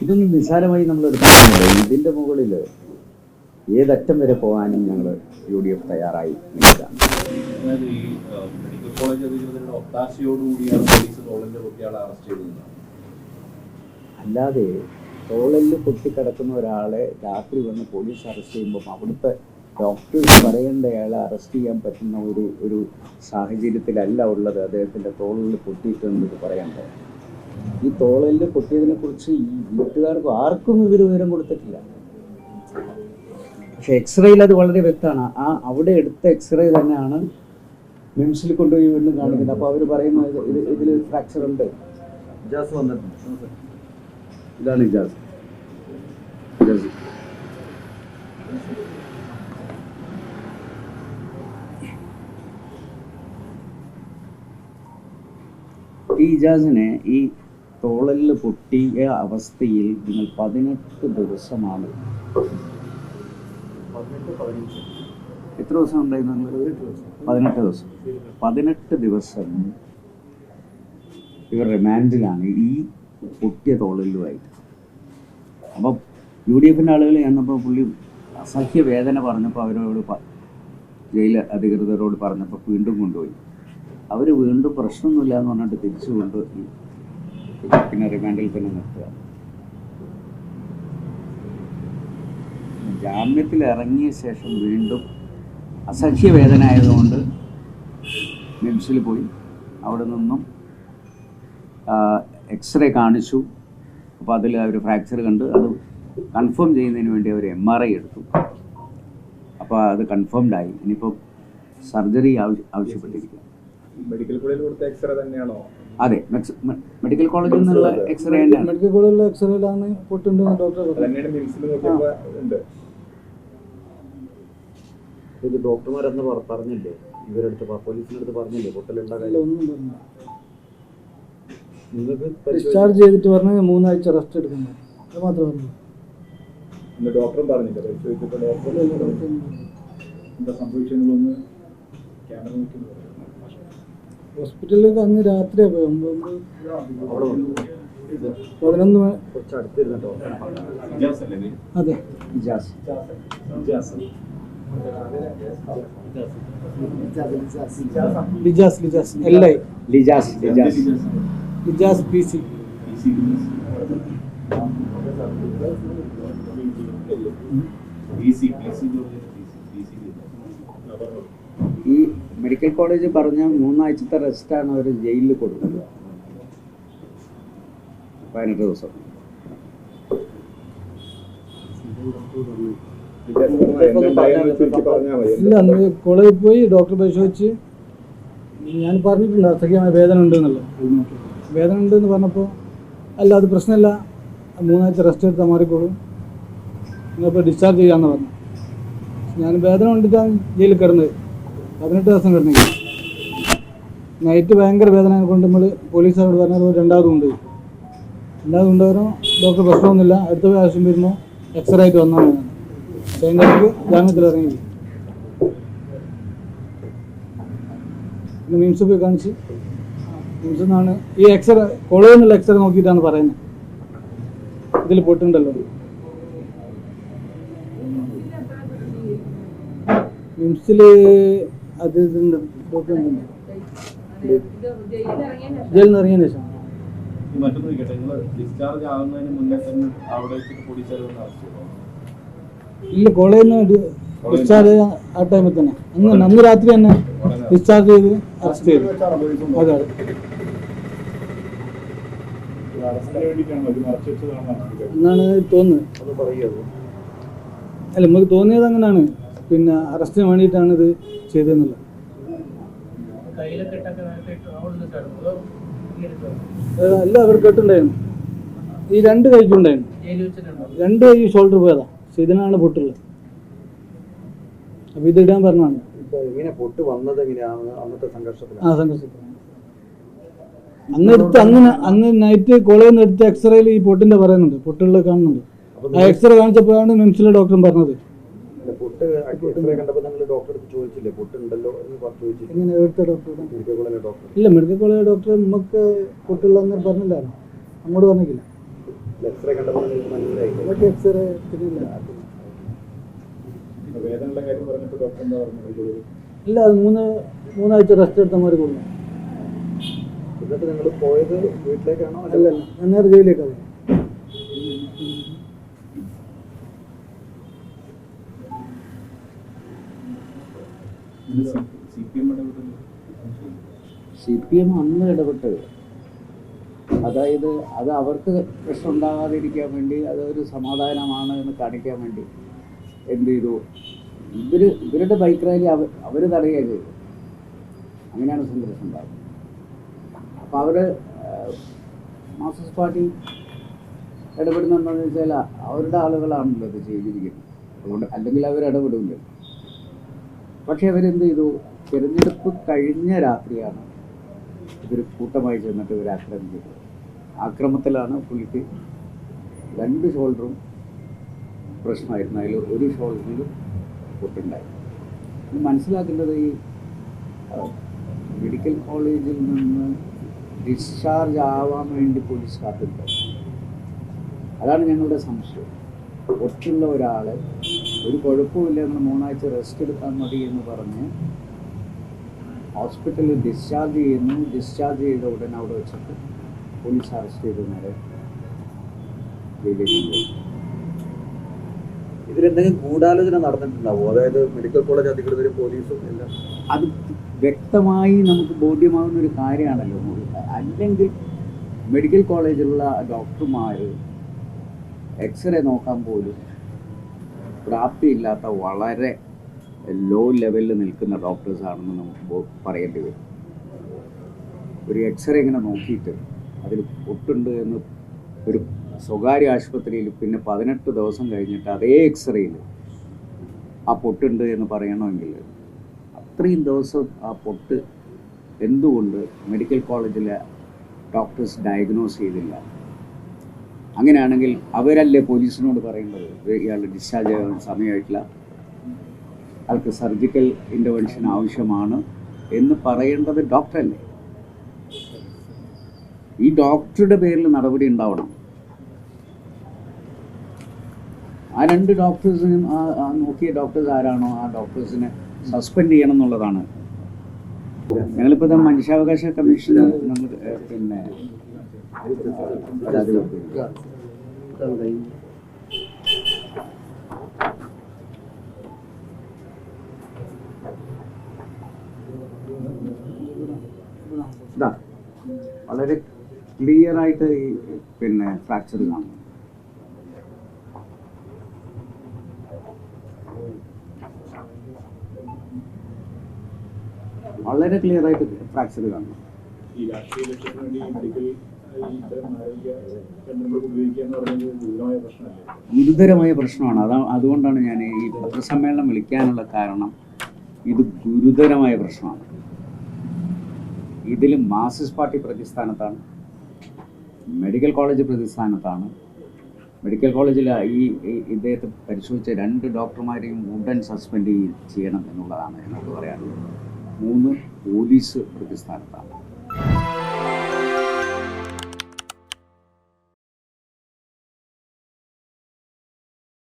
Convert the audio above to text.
ഇതൊന്നും നിസ്സാരമായി നമ്മൾ എടുക്കാറില്ല. ഇതിൻ്റെ മുകളിൽ ഏതറ്റം വരെ പോകാനും ഞങ്ങൾ UDF തയ്യാറായി നിൽക്കുകയാണ്. ഈ മെഡിക്കൽ കോളേജ് അധികൃതരുടെ ഒത്താശയോടുകൂടിയാണ് പോലീസ് തോളലിൽ പൊട്ടിയാളെ അറസ്റ്റ് ചെയ്തത്. അല്ലാതെ തോളലിൽ പൊട്ടിക്കിടക്കുന്ന ഒരാളെ രാത്രി വന്ന് പോലീസ് അറസ്റ്റ് ചെയ്യുമ്പോൾ അവിടുത്തെ ഡോക്ടേഴ്സ് പറയേണ്ട അയാളെ അറസ്റ്റ് ചെയ്യാൻ പറ്റുന്ന ഒരു സാഹചര്യത്തിലല്ല ഉള്ളത്. അദ്ദേഹത്തിൻ്റെ തോളിൽ പൊട്ടിയിട്ടെന്നത് പറയേണ്ടത്. ഈ തോളിൽ പൊട്ടിയതിനെക്കുറിച്ച് ഈ വീട്ടുകാർക്ക് ആർക്കും വിവരം കൊടുത്തിട്ടില്ല. പക്ഷെ എക്സ്റേയിൽ അത് വളരെ വ്യക്തമാണ്. അവിടെ എടുത്ത എക്സ്റേ തന്നെയാണ് മിംസിൽ കൊണ്ടുപോയി വീണ്ടും കാണിക്കുന്നത്. അപ്പോൾ അവർ പറയുന്നത് ഇതിൽ ഫ്രാക്ചർ ഉണ്ട്. ഇജാസ് വന്നിട്ടുണ്ട്. ഇതാണ് ഇജാസ്. ഈ ഇജാസിനെ ഈ തോളലിൽ പൊട്ടിയ അവസ്ഥയിൽ നിങ്ങൾ 18 ദിവസമാണ്. എത്ര ദിവസം ഉണ്ടായിരുന്നു? 18 ദിവസം. 18 ദിവസം ഇവർ റിമാൻഡിലാണ് ഈ പൊട്ടിയ തോളലുമായിട്ട്. അപ്പം UDFൻ്റെ ആളുകൾ ചെന്നപ്പോൾ പുള്ളി അസഹ്യ വേദന പറഞ്ഞപ്പോൾ അവരോട് ജയിൽ അധികൃതരോട് പറഞ്ഞപ്പോൾ വീണ്ടും കൊണ്ടുപോയി. അവർ വീണ്ടും പ്രശ്നമൊന്നുമില്ല എന്ന് പറഞ്ഞിട്ട് തിരിച്ചു കൊണ്ടുപോയി പിന്നെ റിമാൻഡിൽ തന്നെ നിർത്തുക. ജാമ്യത്തിൽ ഇറങ്ങിയ ശേഷം വീണ്ടും അസഹ്യ വേദന ആയതുകൊണ്ട് മിംസിൽ പോയി. അവിടെ നിന്നും എക്സ്റേ കാണിച്ചു. അപ്പോൾ അതിൽ അവർ ഫ്രാക്ചർ കണ്ട് അത് കൺഫേം ചെയ്യുന്നതിന് വേണ്ടി അവർ MRI എടുത്തു. അപ്പോൾ അത് കൺഫേംഡായി. ഇനിയിപ്പോൾ സർജറി ആവശ്യപ്പെട്ടിരിക്കുക. മെഡിക്കൽ കോളേജിൽ കൊടുത്ത എക്സ്റേ തന്നെയാണോ? അതെ, മെഡിക്കൽ കോളേജിൽ നിന്നുള്ള എക്സ്റേ തന്നെയാണ്. മെഡിക്കൽ കോളേജിലെ എക്സ്റേയിലാണ് പൊട്ടുണ്ടെന്ന് ഡോക്ടർ ഉണ്ട്. ഇത് ഡോക്ടർമാരെന്ന് പറഞ്ഞില്ലേ, ഇവരെടുത്ത് പോലീസിനടുത്ത് പറഞ്ഞില്ലേ പൊട്ടലുണ്ടാകാൻ? ഒന്നും പറഞ്ഞു. നിങ്ങൾക്ക് ഡിസ്ചാർജ് ചെയ്തിട്ട് പറഞ്ഞ് 3 ആഴ്ച റെസ്റ്റ് എടുക്കുന്നു. അത് മാത്രമേ പറഞ്ഞു. ഡോക്ടറും പറഞ്ഞില്ല. എന്താ സംഭവിച്ചെന്ന് ക്യാമറ നോക്കി ഹോസ്പിറ്റലിലേക്ക് അന്ന് രാത്രിയാണ് പോയി. 11 അതെ. ലിജാസ് PC. ഈ മെഡിക്കൽ കോളേജ് പറഞ്ഞ 3 ആഴ്ചത്തെ റെസ്റ്റാണ് അവർ ജയിലിൽ കൊടുക്കുന്നത്. 18 ദിവസം. ഇല്ല, അന്ന് കോളേജിൽ പോയി ഡോക്ടർ പരിശോധിച്ച് ഞാൻ പറഞ്ഞിട്ടുണ്ട് അസഹ്യമായ വേദന ഉണ്ട് എന്നുള്ളത്. വേദന ഉണ്ടെന്ന് പറഞ്ഞപ്പോൾ അല്ല അത് പ്രശ്നമില്ല, 3 ആഴ്ച റെസ്റ്റ് എടുത്താൽ മാറിക്കോളും, നിങ്ങളിപ്പോൾ ഡിസ്ചാർജ് ചെയ്യാമെന്ന് പറഞ്ഞു. ഞാൻ വേദന കൊണ്ടിട്ടാണ് ജയിലിൽ കിടന്നത്. 18 ദിവസം കിടന്നെങ്കിൽ നൈറ്റ് ഭയങ്കര വേദന കൊണ്ട് നമ്മൾ പോലീസുകാരോട് പറഞ്ഞാൽ രണ്ടാമതും കൊണ്ടുവരും. ഡോക്ടർ പ്രശ്നമൊന്നുമില്ല, അടുത്ത പ്രാവശ്യം വരുമ്പോൾ എക്സ്റേ ആയിട്ട് വന്നാൽ മതി. കഴിഞ്ഞിട്ട് ജാമ്യത്തിൽ ഇറങ്ങി പിന്നെ മിംസ് പോയി കാണിച്ച് മിംസിൽ നിന്നാണ് ഈ എക്സ്റേ കോളേജിൽ നിന്നുള്ള എക്സ്റേ നോക്കിയിട്ടാണ് പറയുന്നത് ഇതിൽ പൊട്ടുണ്ടല്ലോ. മിംസിൽ അത് ഇതുണ്ട്, ജയിലിൽ നിന്ന് ഇറങ്ങിയതിന് ശേഷം. ഇല്ല, കോളേജിൽ നിന്ന് ഡിസ്ചാർജ് ആ ടൈമിൽ തന്നെ അന്ന് രാത്രി തന്നെ ഡിസ്ചാർജ് ചെയ്ത് അറസ്റ്റ് ചെയ്തു. അതെ അതെ. എന്നാണ് തോന്നുന്നത്. അല്ല, നമുക്ക് തോന്നിയത് അങ്ങനെയാണ്. പിന്നെ അറസ്റ്റിന് വേണ്ടിയിട്ടാണ് ഇത് ചെയ്തതെന്നുള്ളത്. അല്ല, അവർ കെട്ടുണ്ടായിരുന്നു. ഈ 2 കൈക്കുണ്ടായിരുന്നു. 2 കൈ ഷോൾഡർ പോയതാ. പക്ഷെ ഇതിനാണ് പൊട്ടുള്ളത്. അപ്പോൾ ഇതിടാൻ പറഞ്ഞാണ്. പൊട്ട് വന്നത് എങ്ങനെയാണ്? അന്നത്തെ സംഘർഷത്തിൽ. ആ, സംഘർഷത്തിൽ അന്ന് നൈറ്റ് കോളേജിൽ നിന്ന് എടുത്ത എക്സ്റേയിൽ ഈ പൊട്ടിന്റെ പറയുന്നുണ്ട്, പൊട്ടുള്ളത് കാണുന്നുണ്ട്. ആ എക്സ്റേ കാണിച്ചപ്പോഴാണ് മിംസിലെ ഡോക്ടറും പറഞ്ഞത്. എങ്ങനെ എടുത്ത ഡോക്ടർ? ഇല്ല, മെഡിക്കൽ കോളേജ് ഡോക്ടർ നമുക്ക് പൊട്ടുള്ളതെന്ന് പറഞ്ഞില്ലായിരുന്നു, അങ്ങോട്ട് പറഞ്ഞില്ല. എക്സ്റേ കണ്ടപ്പോൾ നിങ്ങൾക്ക് മനസ്സിലായി അതൊക്കെ എക്സ്റേ പിന്നെ വേദനയുടെ കാര്യം പറഞ്ഞപ്പോൾ ഡോക്ടർ എന്താ പറഞ്ഞത്? ഇല്ല, അത് മൂന്നാഴ്ച റെസ്റ്റ് എടുത്ത മാതിരി കൊടുക്കും. എന്നിട്ട് നിങ്ങൾ പോയത് വീട്ടിലേക്കാണോ? അല്ല, ഞാൻ നേരെ ജയിലിലേക്കാണ്. CPM അന്ന് ഇടപെട്ടത്, അതായത് അത് അവർക്ക് പ്രശ്നം ഉണ്ടാകാതിരിക്കാൻ വേണ്ടി, അതൊരു സമാധാനമാണ് എന്ന് കാണിക്കാൻ വേണ്ടി എന്ത് ചെയ്തു, ഇവരുടെ ബൈക്ക് റാലി അവർ തടയുക ചെയ്തു. അങ്ങനെയാണ് സംഘർഷം ഉണ്ടാകുന്നത്. അപ്പോൾ അവർ മാർക്സിസ്റ്റ് പാർട്ടി ഇടപെടുന്നുണ്ടെന്ന് വെച്ചാൽ അവരുടെ ആളുകളാണല്ലോ ഇത് ചെയ്തിരിക്കുന്നത്. അതുകൊണ്ട് അല്ലെങ്കിൽ അവർ ഇടപെടില്ല. പക്ഷേ അവരെന്ത് ചെയ്തു, തിരഞ്ഞെടുപ്പ് കഴിഞ്ഞ രാത്രിയാണ് ഇവർ കൂട്ടമായി ചെന്നിട്ട് ഇവർ ആക്രമിച്ചത്. ആക്രമത്തിലാണ് പുള്ളിക്ക് 2 ഷോൾഡറും പ്രശ്നമായിരുന്നു. അതിൽ ഒരു ഷോൾഡറിൽ പൊട്ടുണ്ടായി. മനസ്സിലാക്കേണ്ടത്, ഈ മെഡിക്കൽ കോളേജിൽ നിന്ന് ഡിസ്ചാർജ് ആവാൻ വേണ്ടി പോലീസ് കാത്തിട്ടുണ്ട്. അതാണ് ഞങ്ങളുടെ സംശയം. ഒറ്റുള്ള ഒരാൾ ഒരു കുഴപ്പമില്ല, നമ്മൾ 3 ആഴ്ച റെസ്റ്റ് എടുത്താൽ മതി എന്ന് പറഞ്ഞ് ഹോസ്പിറ്റലിൽ ഡിസ്ചാർജ് ചെയ്യുന്നു. ഡിസ്ചാർജ് ചെയ്ത ഉടനെ അവിടെ വെച്ചിട്ട് പോലീസ് അറസ്റ്റ് ചെയ്ത് നേരെ ജയിലിലേക്ക് പോകും. ഇതിലെന്തെങ്കിലും ഗൂഢാലോചന നടന്നിട്ടുണ്ടാവും? അതായത് മെഡിക്കൽ കോളേജ് അധികൃതരും പോലീസും എല്ലാം അത് വ്യക്തമായി നമുക്ക് ബോധ്യമാകുന്ന ഒരു കാര്യമാണല്ലോ. അല്ലെങ്കിൽ മെഡിക്കൽ കോളേജിലുള്ള ഡോക്ടർമാർ എക്സ്റേ നോക്കാൻ പോലും പ്രാപ്തിയില്ലാത്ത വളരെ ലോ ലെവലിൽ നിൽക്കുന്ന ഡോക്ടേഴ്സാണെന്ന് നമുക്ക് പറയേണ്ടി വരും. ഒരു എക്സ്റേ ഇങ്ങനെ നോക്കിയിട്ട് അതിൽ പൊട്ടുണ്ട് എന്ന് ഒരു സ്വകാര്യ ആശുപത്രിയിൽ പിന്നെ 18 ദിവസം കഴിഞ്ഞിട്ട് അതേ എക്സ്റേയിൽ ആ പൊട്ടുണ്ട് എന്ന് പറയണമെങ്കിൽ അത്രയും ദിവസം ആ പൊട്ട് എന്തുകൊണ്ട് മെഡിക്കൽ കോളേജിലെ ഡോക്ടേഴ്സ് ഡയഗ്നോസ് ചെയ്തില്ല? അങ്ങനെയാണെങ്കിൽ അവരല്ലേ പോലീസിനോട് പറയേണ്ടത്, ഇയാൾ ഡിസ്ചാർജ് ചെയ്യാൻ സമയമായിട്ടില്ല, ആൾക്ക് സർജിക്കൽ ഇൻ്റർവെൻഷൻ ആവശ്യമാണ് എന്ന് പറയേണ്ടത് ഡോക്ടറല്ലേ? ഈ ഡോക്ടറുടെ പേരിൽ നടപടി ഉണ്ടാവണം. ആ 2 ഡോക്ടേഴ്സിനും നോക്കിയ ഡോക്ടേഴ്സ് ആരാണോ ആ ഡോക്ടേഴ്സിനെ സസ്പെൻഡ് ചെയ്യണം എന്നുള്ളതാണ്. ഞങ്ങളിപ്പോൾ മനുഷ്യാവകാശ കമ്മീഷന് നമ്മൾ പിന്നെ പരാതി കൊടുത്തിരിക്കുക. വളരെ ക്ലിയർ ആയിട്ട് ഈ പിന്നെ ഫ്രാക്ചർ കാണുന്നു. വളരെ ക്ലിയർ ആയിട്ട് ഫ്രാക്ചർ കാണുന്നു. ഈ രാഷ്ട്രീയ ലക്ഷ്യത്തിന് വേണ്ടി മെഡിക്കൽ ഇത്തരം ആരോഗ്യ കേന്ദ്രങ്ങൾ ഉപയോഗിക്കുക എന്ന് പറയുന്നത് ഗുരുതരമായ പ്രശ്നമല്ലേ? ഗുരുതരമായ പ്രശ്നമാണ്. അതുകൊണ്ടാണ് ഞാൻ ഈ പത്രസമ്മേളനം വിളിക്കാനുള്ള കാരണം. ഇത് ഗുരുതരമായ പ്രശ്നമാണ്. ഇതിൽ മാർക്സിസ്റ്റ് പാർട്ടി പ്രതിസ്ഥാനത്താണ്, മെഡിക്കൽ കോളേജ് പ്രതിസ്ഥാനത്താണ്. മെഡിക്കൽ കോളേജിൽ ഈ ഇദ്ദേഹത്തെ പരിശോധിച്ച 2 ഡോക്ടർമാരെയും ഉടൻ സസ്പെൻഡ് ചെയ്യണം എന്നുള്ളതാണ് എന്നോട് പറയാനുള്ളത്. 3 പോലീസ് പ്രതിസ്ഥാനത്താണ്.